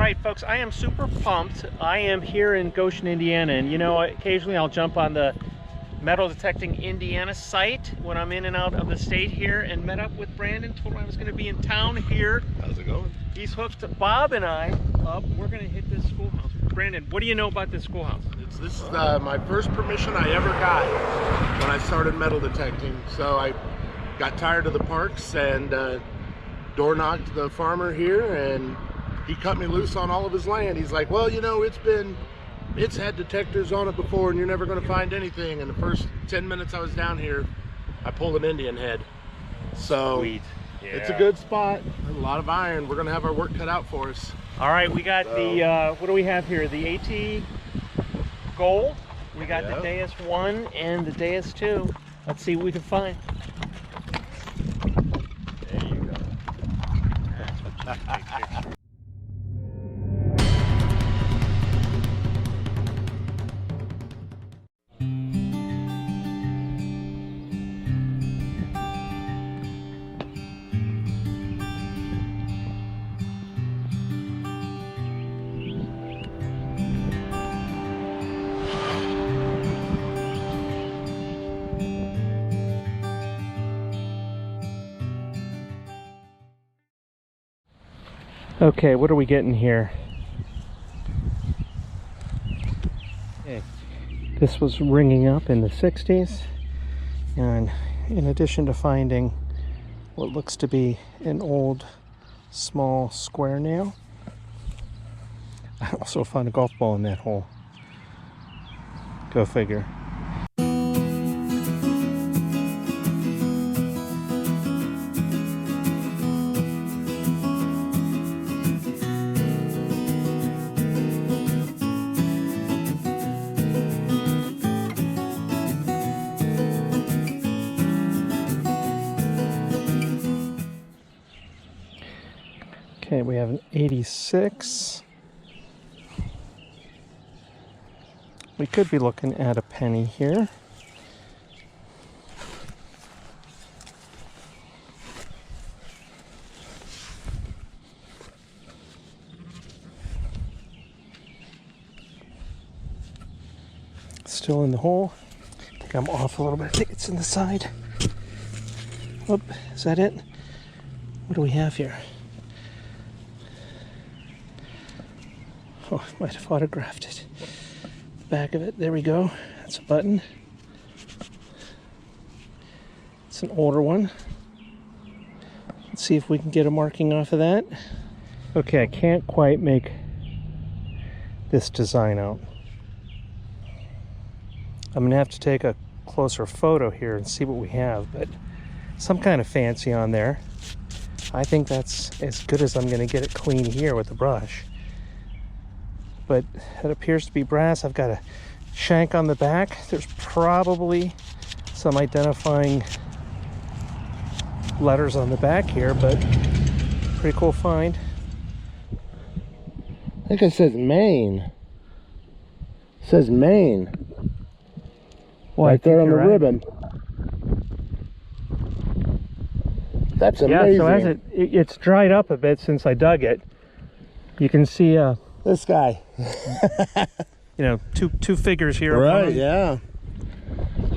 right, folks, I am super pumped. I am here in Goshen, Indiana, and you know, occasionally I'll jump on the Metal Detecting Indiana site when I'm in and out of the state here, and met up with Brandon. Told him I was going to be in town here. How's it going? He's hooked Bob and I up. We're going to hit this schoolhouse. Brandon, what do you know about this schoolhouse? This is my first permission I ever got when I started metal detecting. So I got tired of the parks and door knocked the farmer here, and he cut me loose on all of his land. He's like, well, you know, it's had detectors on it before and you're never going to find anything. And the first 10 minutes I was down here, I pulled an Indian head. So Sweet. Yeah. It's a good spot, a lot of iron. We're going to have our work cut out for us. All right, we got the, what do we have here? The AT Gold. We got the Deus 1 and the Deus 2. Let's see what we can find. There you go. That's what you take pictures. Okay, what are we getting here? Okay. This was ringing up in the 60s, and in addition to finding what looks to be an old small square nail, I also found a golf ball in that hole. Go figure. Okay, we have an 86. We could be looking at a penny here. Still in the hole. I think I'm off a little bit. I think it's in the side. Oh, is that it? What do we have here? Oh, I might have autographed it. The back of it, there we go. That's a button. It's an older one. Let's see if we can get a marking off of that. Okay, I can't quite make this design out. I'm gonna have to take a closer photo here and see what we have, but some kind of fancy on there. I think that's as good as I'm gonna get it clean here with the brush. But it appears to be brass. I've got a shank on the back. There's probably some identifying letters on the back here, but pretty cool find. I think it says Maine. It says Maine. Well, right there on the ribbon. That's amazing. Yeah, so as it's dried up a bit since I dug it. You can see this guy. you know, two figures here. Right, yeah.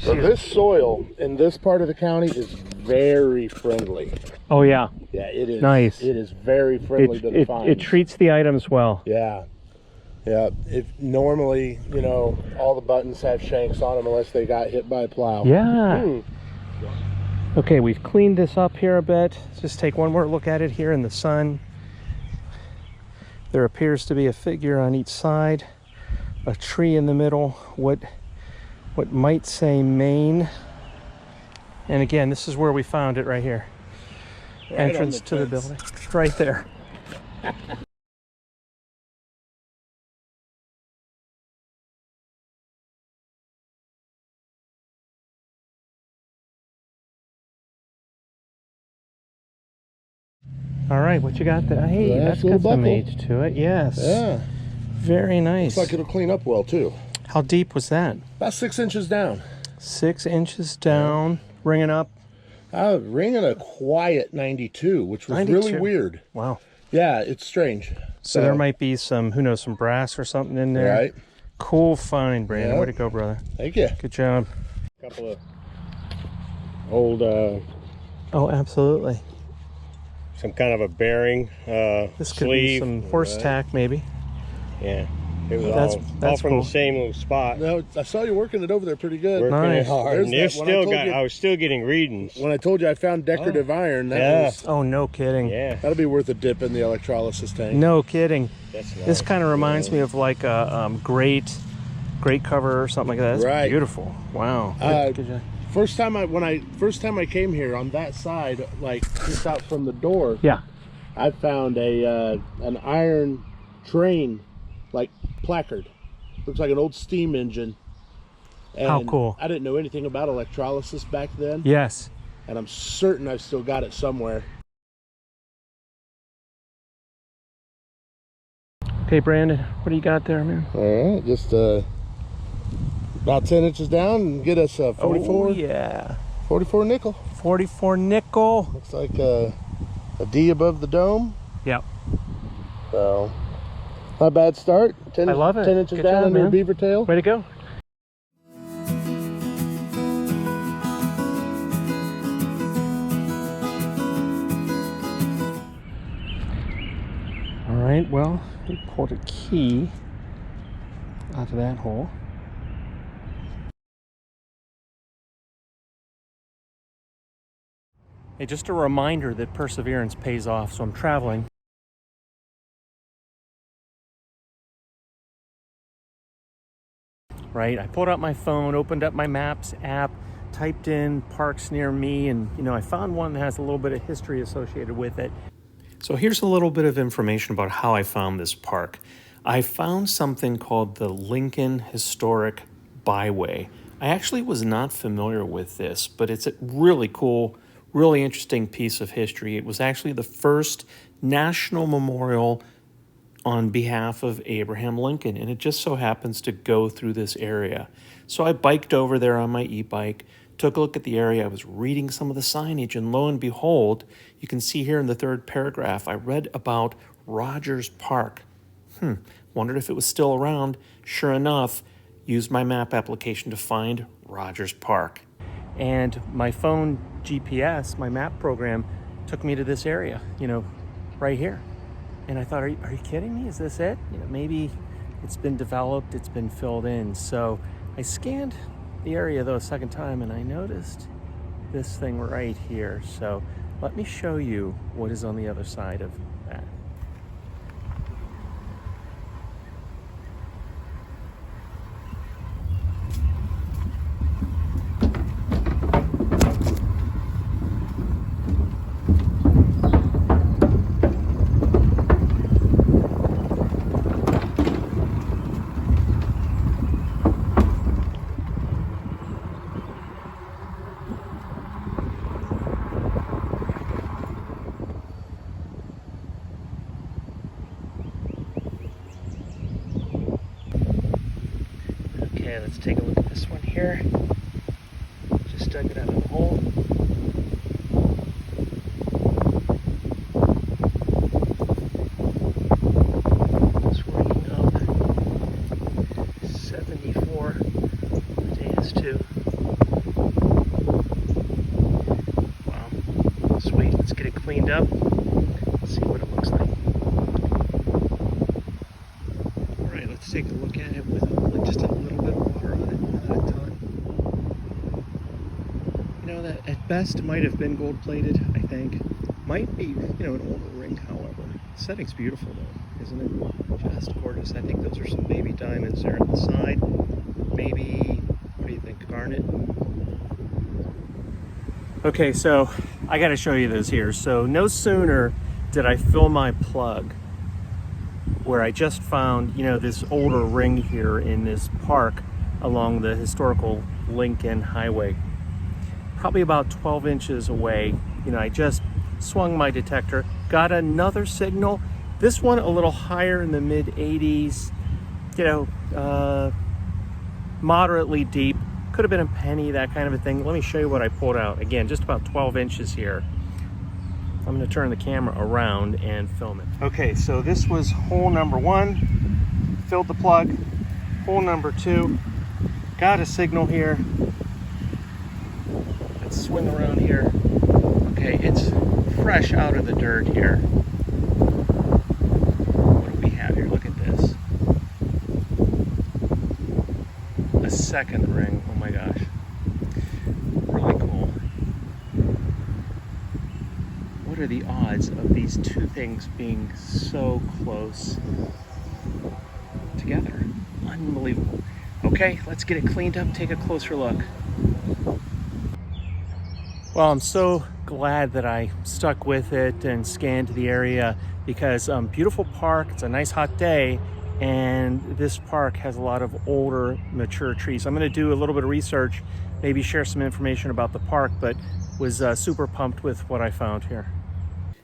So this soil in this part of the county is very friendly. Oh yeah. Yeah, it is. Nice. It is very friendly to the finds. It treats the items well. Yeah. Yeah. If normally, you know, all the buttons have shanks on them unless they got hit by a plow. Yeah. Okay, we've cleaned this up here a bit. Let's just take one more look at it here in the sun. There appears to be a figure on each side, a tree in the middle, what might say Maine. And again, this is where we found it right here. Right entrance to the building, right there. All right, what you got there? Hey, that's got some age to it. Yes. Yeah. Very nice. Looks like it'll clean up well too. How deep was that? About 6 inches down. 6 inches down, ringing up. Ringing a quiet 92, which was 92. Really weird. Wow. Yeah, it's strange. So there might be some, who knows, some brass or something in there. Right. Cool find, Brandon. Yep. Way to go, brother. Thank you. Good job. A couple of old, Oh, absolutely. some kind of a bearing, This could be some horse tack, maybe. Yeah. It was That's all from cool. the same little spot. No, I saw you working it over there pretty good. Working Nice. it hard. And I was still getting readings. When I told you I found decorative iron, that was... Oh, no kidding. Yeah. That'll be worth a dip in the electrolysis tank. No kidding. That's nice. This kind of reminds me of like a grate cover or something like that. That's right. Beautiful. Wow. Good job. First time I came here on that side, like just out from the door, Yeah. I found an iron train, like placard. Looks like an old steam engine. And how cool. I didn't know anything about electrolysis back then. Yes. And I'm certain I've still got it somewhere. Okay, Brandon, what do you got there, man? All right, just about 10 inches down and get us a 44. Oh, yeah. 44 nickel. 44 nickel. Looks like a D above the dome. Yep. So, not a bad start. 10, I love it. 10 inches Good down job, under a man. beaver tail. Way to go. All right, well, we pulled a key out of that hole. Hey, just a reminder that perseverance pays off, so I'm traveling. Right, I pulled out my phone, opened up my Maps app, typed in parks near me, and I found one that has a little bit of history associated with it. So here's a little bit of information about how I found this park. I found something called the Lincoln Historic Byway. I actually was not familiar with this, but it's a really cool, really interesting piece of history. It was actually the first national memorial on behalf of Abraham Lincoln, and it just so happens to go through this area. So I biked over there on my e-bike, took a look at the area. I was reading some of the signage, and lo and behold, you can see here in the third paragraph, I read about Rogers Park. Wondered if it was still around. Sure enough, used my map application to find Rogers Park. And my phone GPS, my map program, took me to this area, right here. And I thought, are you kidding me? Is this it? Maybe it's been developed, it's been filled in. So I scanned the area though a second time, and I noticed this thing right here. So let me show you what is on the other side of that. Okay, let's take a look at this one here. Just dug it out of the hole. It's reading up 74 Deus too. Wow, sweet. Let's get it cleaned up. Let's see what it looks like. All right, let's take a look at it with just a little bit of water on it, not a ton. That at best might have been gold plated, I think. Might be, an older ring, however. The setting's beautiful though, isn't it? Just gorgeous. I think those are some baby diamonds there on the side. Maybe, what do you think, garnet? Okay, so I gotta show you this here. So no sooner did I fill my plug where I just found, this older ring here in this park along the historical Lincoln Highway. Probably about 12 inches away. I just swung my detector, got another signal. This one a little higher in the mid 80s, moderately deep. Could have been a penny, that kind of a thing. Let me show you what I pulled out. Again, just about 12 inches here. I'm going to turn the camera around and film it. Okay, so this was hole number 1. Filled the plug. Hole number 2. Got a signal here. Let's swing around here. Okay, it's fresh out of the dirt here. What do we have here? Look at this. A second ring. Oh my gosh. Really cool. What are the odds of these two things being so close together? Unbelievable. Okay, let's get it cleaned up, take a closer look. Well, I'm so glad that I stuck with it and scanned the area because beautiful park, it's a nice hot day, and this park has a lot of older, mature trees. I'm gonna do a little bit of research, maybe share some information about the park, but was super pumped with what I found here.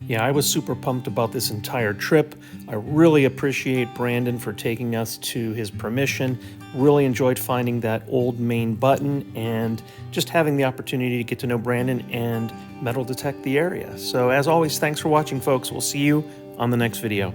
Yeah, I was super pumped about this entire trip. I really appreciate Brandon for taking us to his permission. Really enjoyed finding that old main button and just having the opportunity to get to know Brandon and metal detect the area. So as always, thanks for watching, folks. We'll see you on the next video.